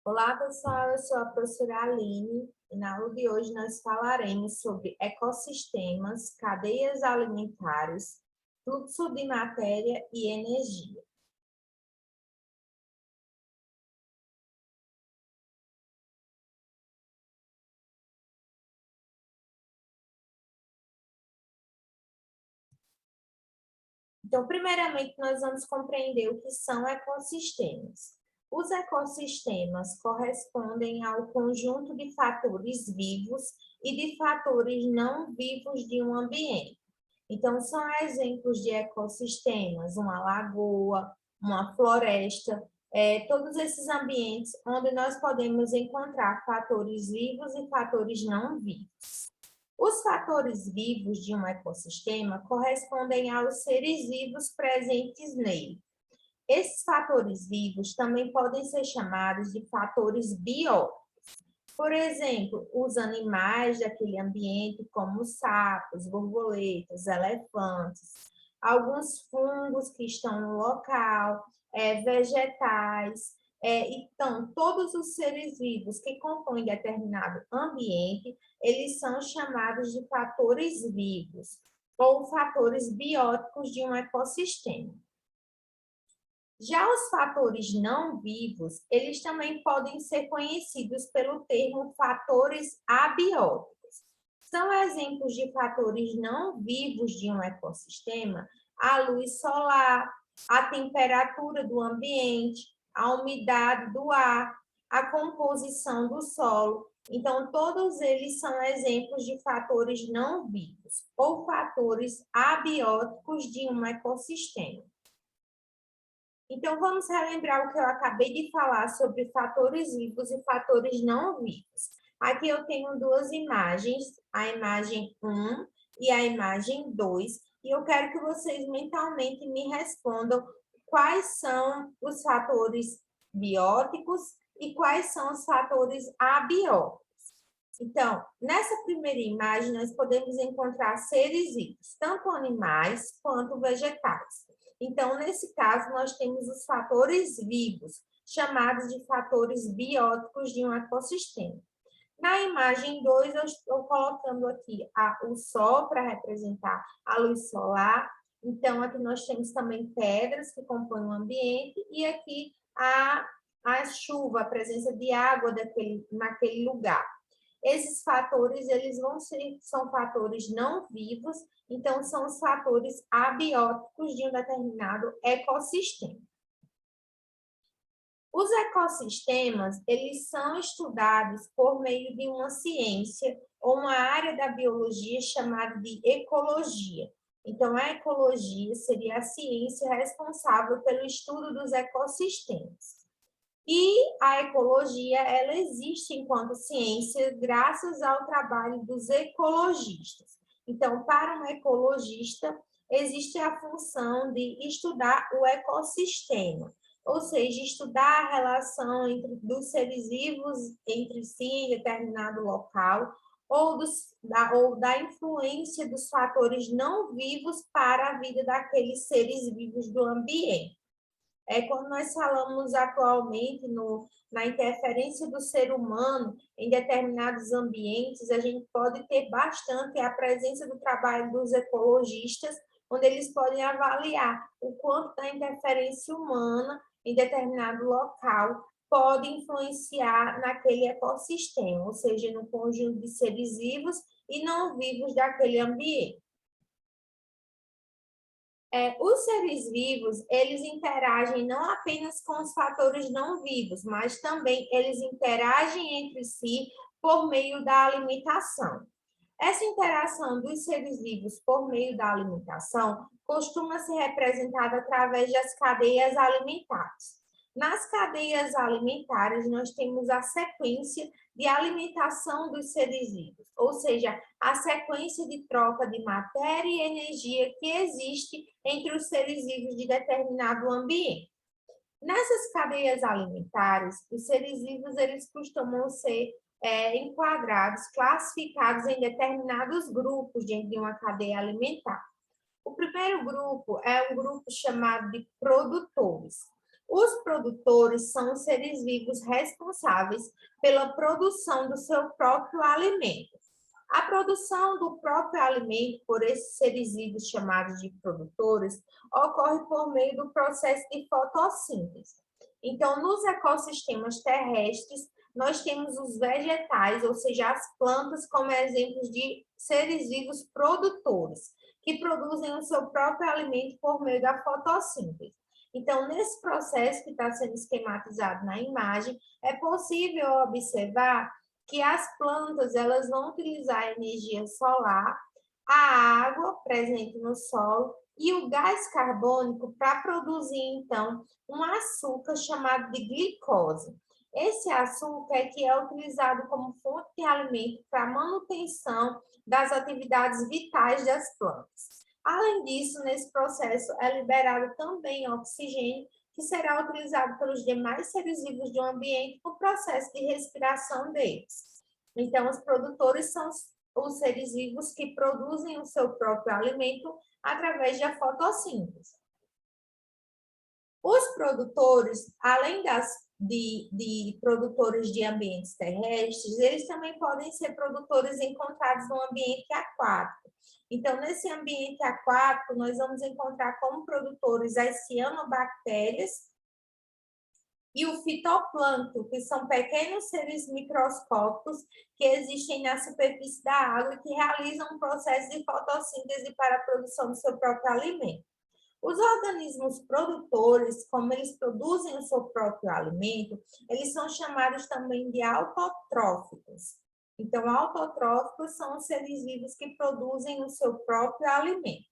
Olá, pessoal, eu sou a professora Aline e na aula de hoje nós falaremos sobre ecossistemas, cadeias alimentares, fluxo de matéria e energia. Então, primeiramente, nós vamos compreender o que são ecossistemas. Os ecossistemas correspondem ao conjunto de fatores vivos e de fatores não vivos de um ambiente. Então, são exemplos de ecossistemas, uma lagoa, uma floresta, todos esses ambientes onde nós podemos encontrar fatores vivos e fatores não vivos. Os fatores vivos de um ecossistema correspondem aos seres vivos presentes nele. Esses fatores vivos também podem ser chamados de fatores bióticos. Por exemplo, os animais daquele ambiente, como sapos, borboletas, elefantes, alguns fungos que estão no local, vegetais. Então, todos os seres vivos que compõem determinado ambiente, eles são chamados de fatores vivos ou fatores bióticos de um ecossistema. Já os fatores não vivos, eles também podem ser conhecidos pelo termo fatores abióticos. São exemplos de fatores não vivos de um ecossistema: a luz solar, a temperatura do ambiente, a umidade do ar, a composição do solo. Então, todos eles são exemplos de fatores não vivos ou fatores abióticos de um ecossistema. Então, vamos relembrar o que eu acabei de falar sobre fatores vivos e fatores não vivos. Aqui eu tenho duas imagens, a imagem 1 e a imagem 2, e eu quero que vocês mentalmente me respondam quais são os fatores bióticos e quais são os fatores abióticos. Então, nessa primeira imagem, nós podemos encontrar seres vivos, tanto animais quanto vegetais. Então, nesse caso, nós temos os fatores vivos, chamados de fatores bióticos de um ecossistema. Na imagem 2, eu estou colocando aqui o Sol para representar a luz solar. Então, aqui nós temos também pedras que compõem o ambiente e aqui a chuva, a presença de água naquele lugar. Esses fatores, são fatores não vivos, então são os fatores abióticos de um determinado ecossistema. Os ecossistemas, eles são estudados por meio de uma ciência ou uma área da biologia chamada de ecologia. Então, a ecologia seria a ciência responsável pelo estudo dos ecossistemas. E a ecologia, ela existe enquanto ciência graças ao trabalho dos ecologistas. Então, para um ecologista, existe a função de estudar o ecossistema, ou seja, estudar a relação dos seres vivos entre si em determinado local, ou da influência dos fatores não vivos para a vida daqueles seres vivos do ambiente. Quando nós falamos atualmente na interferência do ser humano em determinados ambientes, a gente pode ter bastante a presença do trabalho dos ecologistas, onde eles podem avaliar o quanto da interferência humana em determinado local pode influenciar naquele ecossistema, ou seja, no conjunto de seres vivos e não vivos daquele ambiente. Os seres vivos, eles interagem não apenas com os fatores não vivos, mas também eles interagem entre si por meio da alimentação. Essa interação dos seres vivos por meio da alimentação costuma ser representada através das cadeias alimentares. Nas cadeias alimentares, nós temos a sequência de alimentação dos seres vivos, ou seja, a sequência de troca de matéria e energia que existe entre os seres vivos de determinado ambiente. Nessas cadeias alimentares, os seres vivos eles costumam ser enquadrados, classificados em determinados grupos dentro de uma cadeia alimentar. O primeiro grupo é um grupo chamado de produtores. Os produtores são os seres vivos responsáveis pela produção do seu próprio alimento. A produção do próprio alimento por esses seres vivos chamados de produtores ocorre por meio do processo de fotossíntese. Então, nos ecossistemas terrestres, nós temos os vegetais, ou seja, as plantas, como exemplos de seres vivos produtores, que produzem o seu próprio alimento por meio da fotossíntese. Então, nesse processo que está sendo esquematizado na imagem, é possível observar que as plantas elas vão utilizar a energia solar, a água presente no solo e o gás carbônico para produzir, então, um açúcar chamado de glicose. Esse açúcar é que é utilizado como fonte de alimento para a manutenção das atividades vitais das plantas. Além disso, nesse processo é liberado também oxigênio, que será utilizado pelos demais seres vivos do ambiente no processo de respiração deles. Então, os produtores são os seres vivos que produzem o seu próprio alimento através da fotossíntese. Os produtores, além de produtores de ambientes terrestres, eles também podem ser produtores encontrados no ambiente aquático. Então, nesse ambiente aquático, nós vamos encontrar como produtores as cianobactérias e o fitoplâncton, que são pequenos seres microscópicos que existem na superfície da água e que realizam um processo de fotossíntese para a produção do seu próprio alimento. Os organismos produtores, como eles produzem o seu próprio alimento, eles são chamados também de autotróficos. Então, autotróficos são os seres vivos que produzem o seu próprio alimento.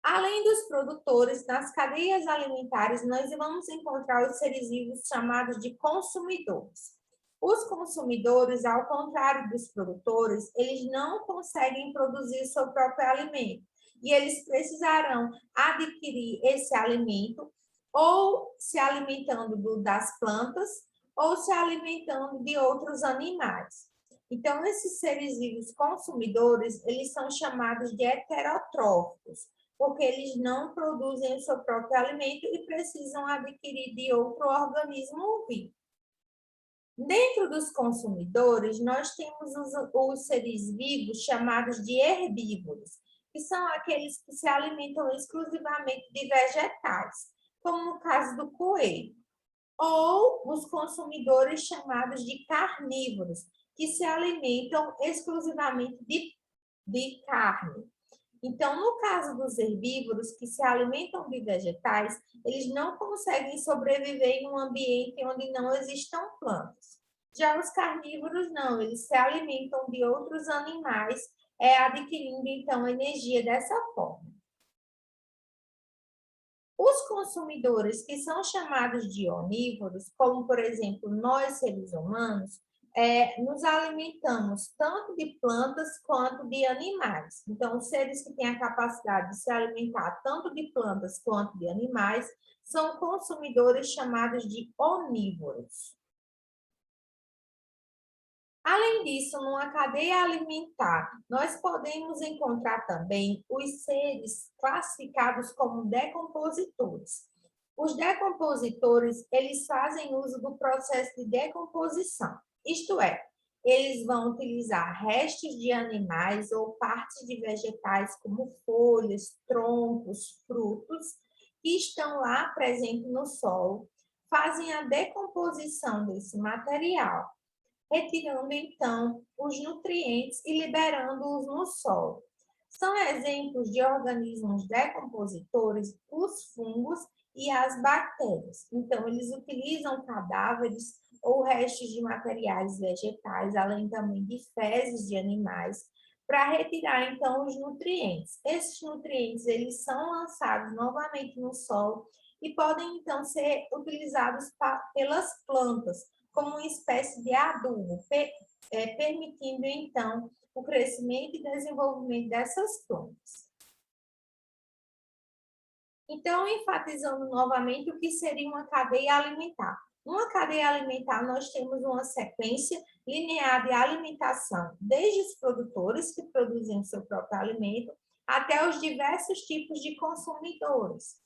Além dos produtores, nas cadeias alimentares, nós vamos encontrar os seres vivos chamados de consumidores. Os consumidores, ao contrário dos produtores, eles não conseguem produzir o seu próprio alimento. E eles precisarão adquirir esse alimento ou se alimentando das plantas ou se alimentando de outros animais. Então, esses seres vivos consumidores, eles são chamados de heterotróficos, porque eles não produzem o seu próprio alimento e precisam adquirir de outro organismo vivo. Dentro dos consumidores, nós temos os seres vivos chamados de herbívoros, que são aqueles que se alimentam exclusivamente de vegetais, como no caso do coelho, ou os consumidores chamados de carnívoros, que se alimentam exclusivamente de carne. Então, no caso dos herbívoros que se alimentam de vegetais, eles não conseguem sobreviver em um ambiente onde não existam plantas. Já os carnívoros não, eles se alimentam de outros animais, adquirindo então energia dessa forma. Os consumidores que são chamados de onívoros, como por exemplo nós seres humanos, nos alimentamos tanto de plantas quanto de animais. Então, os seres que têm a capacidade de se alimentar tanto de plantas quanto de animais são consumidores chamados de onívoros. Além disso, numa cadeia alimentar, nós podemos encontrar também os seres classificados como decompositores. Os decompositores, eles fazem uso do processo de decomposição. Isto é, eles vão utilizar restos de animais ou partes de vegetais, como folhas, troncos, frutos, que estão lá presentes no solo, fazem a decomposição desse material, retirando então os nutrientes e liberando-os no solo. São exemplos de organismos decompositores os fungos e as bactérias. Então, eles utilizam cadáveres ou restos de materiais vegetais, além também de fezes de animais, para retirar, então, os nutrientes. Esses nutrientes, eles são lançados novamente no solo e podem, então, ser utilizados pelas plantas como uma espécie de adubo, permitindo, então, o crescimento e desenvolvimento dessas plantas. Então, enfatizando novamente o que seria uma cadeia alimentar. Numa cadeia alimentar, nós temos uma sequência linear de alimentação, desde os produtores, que produzem o seu próprio alimento, até os diversos tipos de consumidores.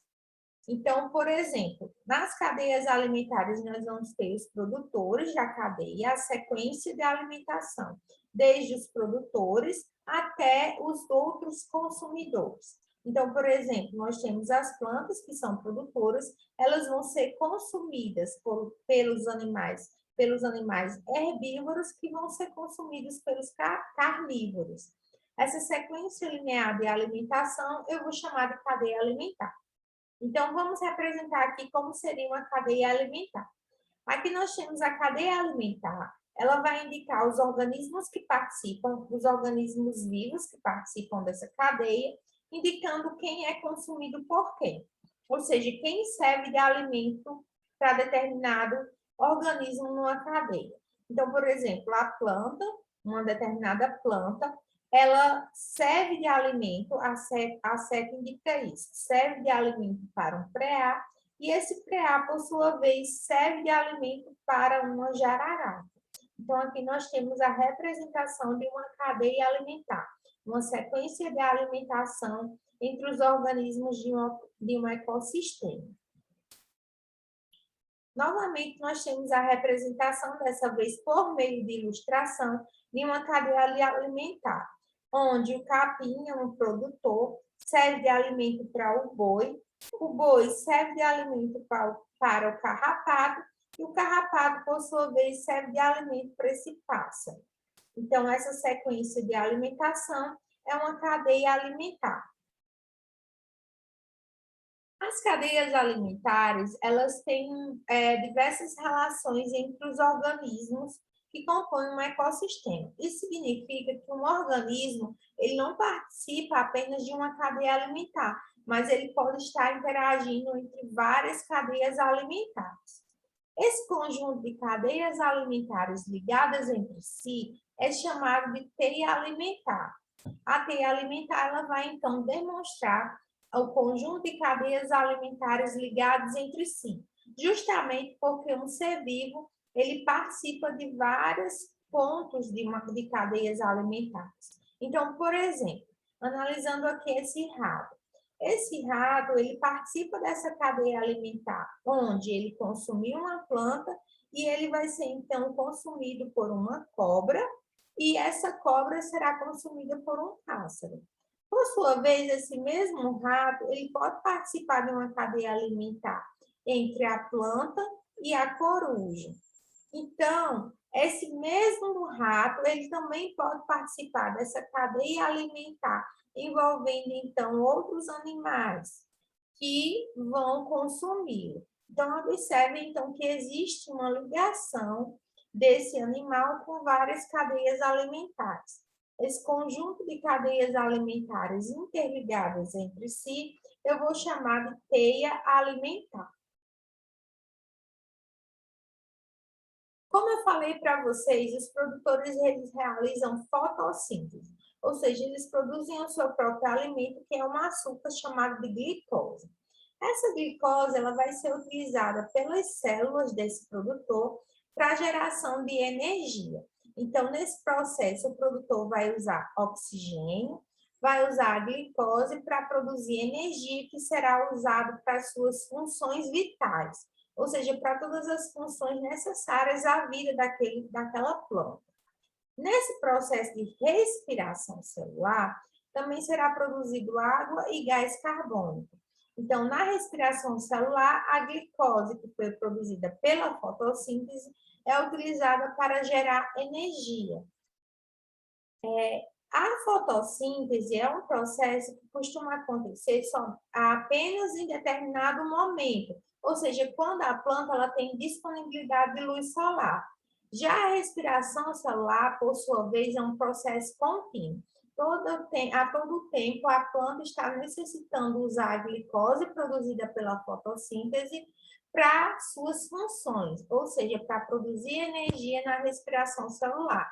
Então, por exemplo, nas cadeias alimentares, nós vamos ter os produtores da cadeia, a sequência de alimentação, desde os produtores até os outros consumidores. Então, por exemplo, nós temos as plantas que são produtoras, elas vão ser consumidas pelos animais herbívoros que vão ser consumidos pelos carnívoros. Essa sequência linear de alimentação eu vou chamar de cadeia alimentar. Então, vamos representar aqui como seria uma cadeia alimentar. Aqui nós temos a cadeia alimentar, ela vai indicar os organismos que participam, os organismos vivos que participam dessa cadeia, indicando quem é consumido por quem. Ou seja, quem serve de alimento para determinado organismo numa cadeia. Então, por exemplo, a planta, uma determinada planta, ela serve de alimento, a seta indica isso, serve de alimento para um preá, e esse preá, por sua vez, serve de alimento para uma jararaca. Então, aqui nós temos a representação de uma cadeia alimentar, uma sequência de alimentação entre os organismos de um ecossistema. Novamente, nós temos a representação, dessa vez por meio de ilustração, de uma cadeia alimentar, onde o capim é um produtor, serve de alimento para o boi serve de alimento para o carrapato, e o carrapato, por sua vez, serve de alimento para esse pássaro. Então, essa sequência de alimentação é uma cadeia alimentar. As cadeias alimentares, elas têm diversas relações entre os organismos que compõem um ecossistema. Isso significa que um organismo, ele não participa apenas de uma cadeia alimentar, mas ele pode estar interagindo entre várias cadeias alimentares. Esse conjunto de cadeias alimentares ligadas entre si é chamado de teia alimentar. A teia alimentar, ela vai, então, demonstrar o conjunto de cadeias alimentares ligadas entre si, justamente porque um ser vivo, ele participa de vários pontos de cadeias alimentares. Então, por exemplo, analisando aqui esse rato, ele participa dessa cadeia alimentar, onde ele consumiu uma planta e ele vai ser, então, consumido por uma cobra, e essa cobra será consumida por um pássaro. Por sua vez, esse mesmo rato, ele pode participar de uma cadeia alimentar entre a planta e a coruja. Então, esse mesmo rato, ele também pode participar dessa cadeia alimentar, envolvendo, então, outros animais que vão consumir. Então, observe, então, que existe uma ligação desse animal com várias cadeias alimentares. Esse conjunto de cadeias alimentares interligadas entre si, eu vou chamar de teia alimentar. Como eu falei para vocês, os produtores eles realizam fotossíntese, ou seja, eles produzem o seu próprio alimento, que é um açúcar chamado de glicose. Essa glicose ela vai ser utilizada pelas células desse produtor para a geração de energia. Então, nesse processo, o produtor vai usar oxigênio, vai usar a glicose para produzir energia que será usada para as suas funções vitais, ou seja, para todas as funções necessárias à vida daquela planta. Nesse processo de respiração celular, também será produzido água e gás carbônico. Então, na respiração celular, a glicose que foi produzida pela fotossíntese é utilizada para gerar energia. A fotossíntese é um processo que costuma acontecer só apenas em determinado momento, ou seja, quando a planta ela tem disponibilidade de luz solar. Já a respiração celular, por sua vez, é um processo contínuo. A todo tempo, a planta está necessitando usar a glicose produzida pela fotossíntese para suas funções, ou seja, para produzir energia na respiração celular.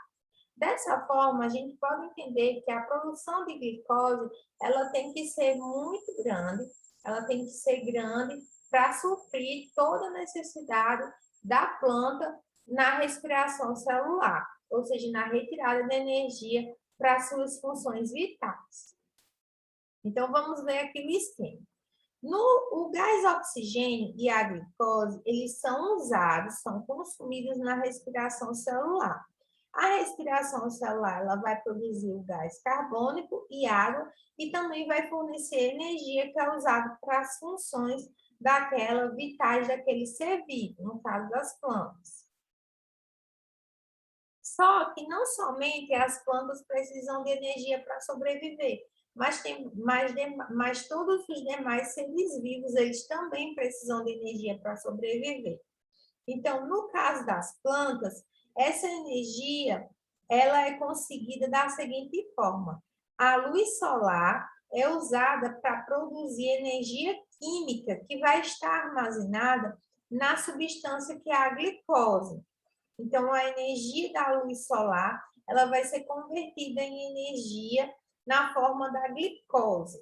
Dessa forma, a gente pode entender que a produção de glicose, ela tem que ser muito grande, ela tem que ser grande para suprir toda a necessidade da planta na respiração celular, ou seja, na retirada de energia para suas funções vitais. Então, vamos ver aqui o esquema. O gás oxigênio e a glicose, eles são usados, são consumidos na respiração celular. A respiração celular, ela vai produzir o gás carbônico e água e também vai fornecer energia que é usada para as funções daquela vitais daquele ser vivo, no caso das plantas. Só que não somente as plantas precisam de energia para sobreviver, mas todos os demais seres vivos, eles também precisam de energia para sobreviver. Então, no caso das plantas, essa energia, ela é conseguida da seguinte forma: a luz solar é usada para produzir energia química que vai estar armazenada na substância que é a glicose. Então, a energia da luz solar, ela vai ser convertida em energia na forma da glicose.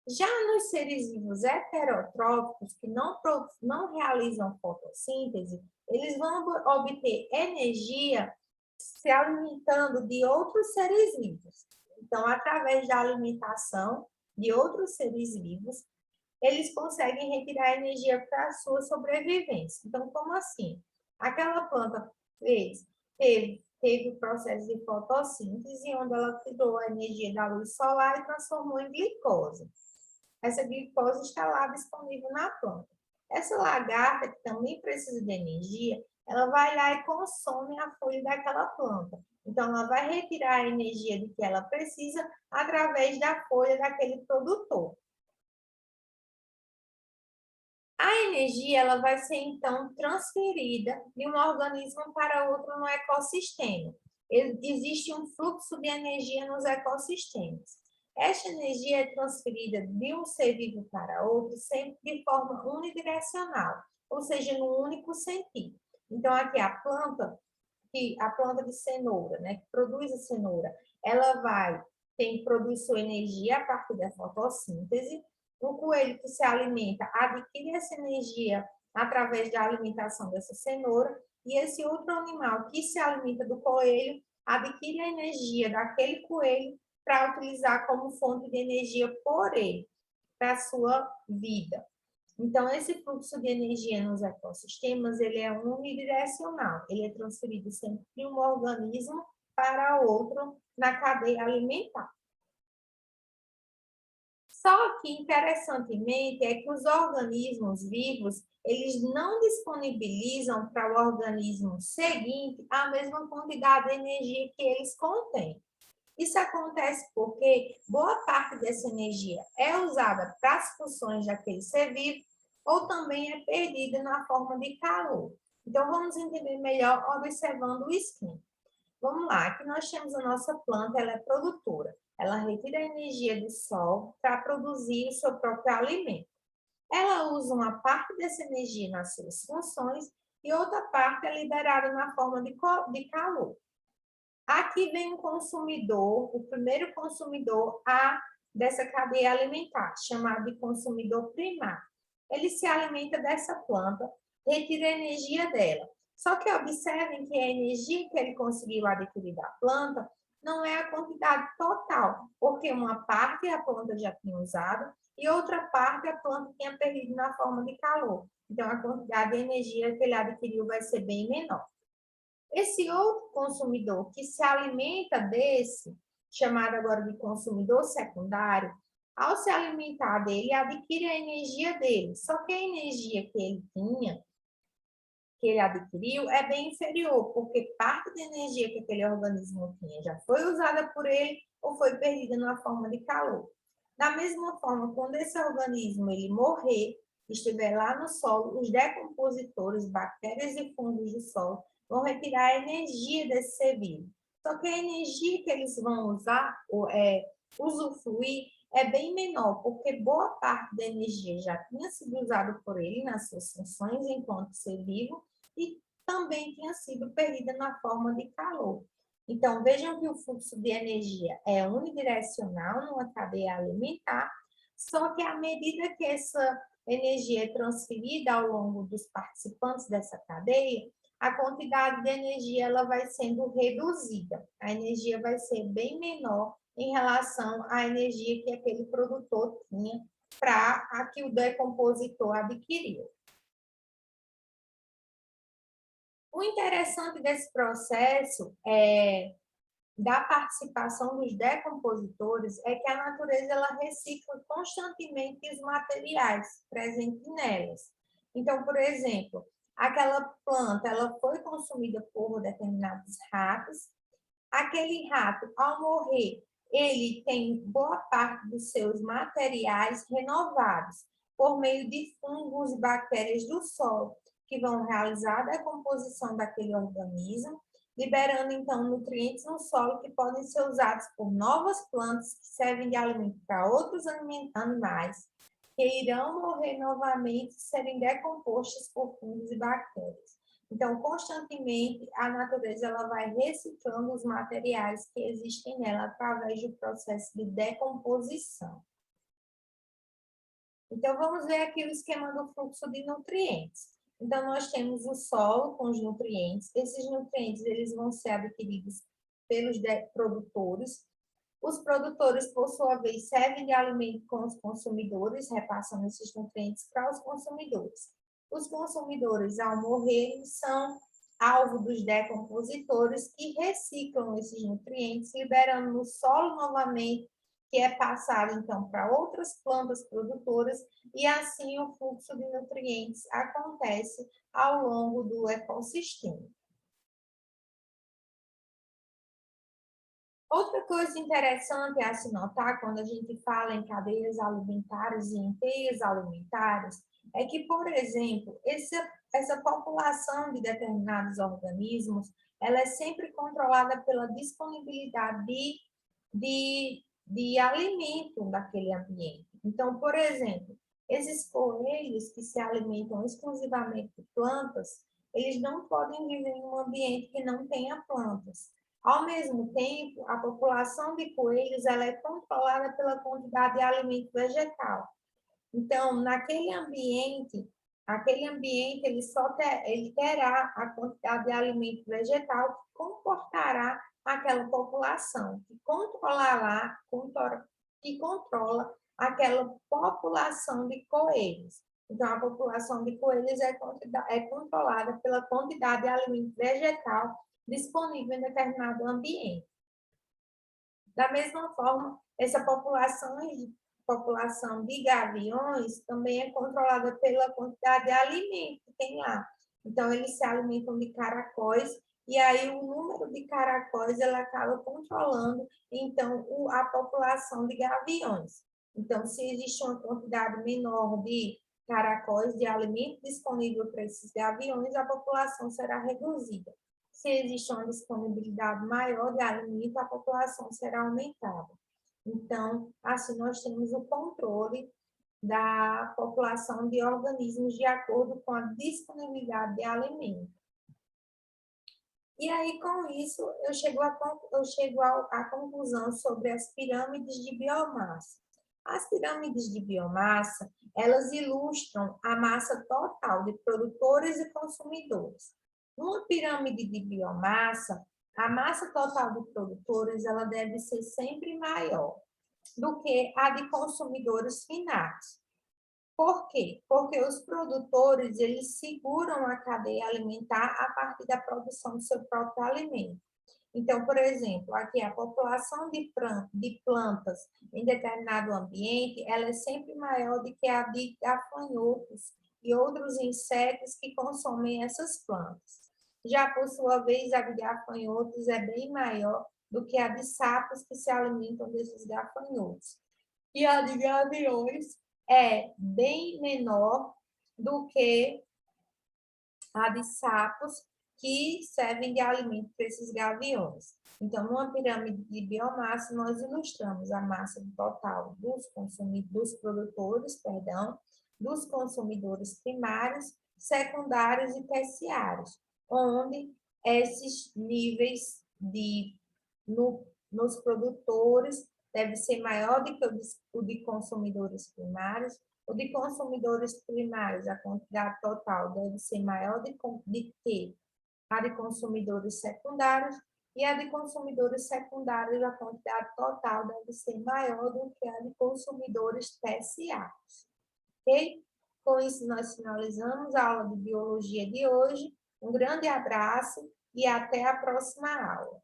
Já nos seres vivos heterotróficos, que não realizam fotossíntese, eles vão obter energia se alimentando de outros seres vivos. Então, através da alimentação de outros seres vivos, eles conseguem retirar energia para a sua sobrevivência. Então, como assim? Aquela planta teve o processo de fotossíntese, onde ela tirou a energia da luz solar e transformou em glicose. Essa glicose está lá disponível na planta. Essa lagarta, que também precisa de energia, ela vai lá e consome a folha daquela planta. Então, ela vai retirar a energia de que ela precisa através da folha daquele produtor. A energia ela vai ser, então, transferida de um organismo para outro no ecossistema. Existe um fluxo de energia nos ecossistemas. Esta energia é transferida de um ser vivo para outro sempre de forma unidirecional, ou seja, no único sentido. Então, aqui a planta de cenoura, né, que produz a cenoura, ela produz sua energia a partir da fotossíntese. O coelho que se alimenta adquire essa energia através da alimentação dessa cenoura, e esse outro animal que se alimenta do coelho adquire a energia daquele coelho para utilizar como fonte de energia por ele, para a sua vida. Então, esse fluxo de energia nos ecossistemas, ele é unidirecional, ele é transferido sempre de um organismo para outro na cadeia alimentar. Só que, interessantemente, é que os organismos vivos, eles não disponibilizam para o organismo seguinte a mesma quantidade de energia que eles contêm. Isso acontece porque boa parte dessa energia é usada para as funções daquele ser vivo ou também é perdida na forma de calor. Então, vamos entender melhor observando o esquema. Vamos lá, aqui nós temos a nossa planta, ela é produtora. Ela retira a energia do sol para produzir o seu próprio alimento. Ela usa uma parte dessa energia nas suas funções e outra parte é liberada na forma de calor. Aqui vem um consumidor, o primeiro consumidor dessa cadeia alimentar, chamado de consumidor primário. Ele se alimenta dessa planta, retira a energia dela. Só que observem que a energia que ele conseguiu adquirir da planta não é a quantidade total, porque uma parte a planta já tinha usado e outra parte a planta tinha perdido na forma de calor. Então, a quantidade de energia que ele adquiriu vai ser bem menor. Esse outro consumidor que se alimenta desse, chamado agora de consumidor secundário, ao se alimentar dele, adquire a energia dele. Só que a energia que ele tinha, que ele adquiriu, é bem inferior, porque parte da energia que aquele organismo tinha já foi usada por ele ou foi perdida na forma de calor. Da mesma forma, quando esse organismo ele morrer, estiver lá no solo, os decompositores, bactérias e fungos do solo, vão retirar a energia desse ser vivo. Só que a energia que eles vão usar, usufruir, é bem menor, porque boa parte da energia já tinha sido usada por ele nas suas funções enquanto ser vivo e também tinha sido perdida na forma de calor. Então, vejam que o fluxo de energia é unidirecional numa cadeia alimentar, só que à medida que essa energia é transferida ao longo dos participantes dessa cadeia, a quantidade de energia ela vai sendo reduzida. A energia vai ser bem menor em relação à energia que aquele produtor tinha para a que o decompositor adquiriu. O interessante desse processo da participação dos decompositores é que a natureza ela recicla constantemente os materiais presentes nelas. Então, por exemplo, aquela planta ela foi consumida por determinados ratos, aquele rato, ao morrer, ele tem boa parte dos seus materiais renovados por meio de fungos e bactérias do solo, que vão realizar a decomposição daquele organismo, liberando, então, nutrientes no solo que podem ser usados por novas plantas que servem de alimento para outros animais, que irão morrer novamente e serem decompostos por fungos e bactérias. Então, constantemente, a natureza ela vai reciclando os materiais que existem nela através do processo de decomposição. Então, vamos ver aqui o esquema do fluxo de nutrientes. Então, nós temos o solo com os nutrientes. Esses nutrientes eles vão ser adquiridos pelos produtores. Os produtores, por sua vez, servem de alimento com os consumidores, repassando esses nutrientes para os consumidores. Os consumidores, ao morrerem, são alvo dos decompositores que reciclam esses nutrientes, liberando no solo novamente, que é passado, então, para outras plantas produtoras, e assim o fluxo de nutrientes acontece ao longo do ecossistema. Outra coisa interessante a se notar quando a gente fala em cadeias alimentares e em teias alimentares é que, por exemplo, essa população de determinados organismos ela é sempre controlada pela disponibilidade de alimento daquele ambiente. Então, por exemplo, esses coelhos que se alimentam exclusivamente de plantas, eles não podem viver em um ambiente que não tenha plantas. Ao mesmo tempo, a população de coelhos ela é controlada pela quantidade de alimento vegetal. Então, aquele ambiente ele terá a quantidade de alimento vegetal que comportará aquela população, que controla aquela população de coelhos. Então, a população de coelhos é controlada pela quantidade de alimento vegetal disponível em determinado ambiente. Da mesma forma, essa população de gaviões também é controlada pela quantidade de alimento que tem lá. Então, eles se alimentam de caracóis, e aí o número de caracóis ela acaba controlando, então, a população de gaviões. Então, se existe uma quantidade menor de caracóis, de alimento disponível para esses gaviões, a população será reduzida. Se existe uma disponibilidade maior de alimento, a população será aumentada. Então, assim, nós temos o controle da população de organismos de acordo com a disponibilidade de alimento. E aí, com isso, eu chego à conclusão sobre as pirâmides de biomassa. As pirâmides de biomassa, elas ilustram a massa total de produtores e consumidores. Numa pirâmide de biomassa, a massa total de produtores ela deve ser sempre maior do que a de consumidores finais. Por quê? Porque os produtores eles seguram a cadeia alimentar a partir da produção do seu próprio alimento. Então, por exemplo, aqui a população de plantas em determinado ambiente, ela é sempre maior do que a de gafanhotos e outros insetos que consomem essas plantas. Já, por sua vez, a de gafanhotos é bem maior do que a de sapos que se alimentam desses gafanhotos. E a de gaviões é bem menor do que a de sapos que servem de alimento para esses gaviões. Então, numa pirâmide de biomassa, nós ilustramos a massa total dos produtores, dos consumidores primários, secundários e terciários, onde esses níveis nos produtores deve ser maior do que o de consumidores primários. O de consumidores primários, a quantidade total deve ser maior do que a de consumidores secundários, e a de consumidores secundários, a quantidade total deve ser maior do que a de consumidores terciários. Ok? Com isso, nós finalizamos a aula de biologia de hoje. Um grande abraço e até a próxima aula.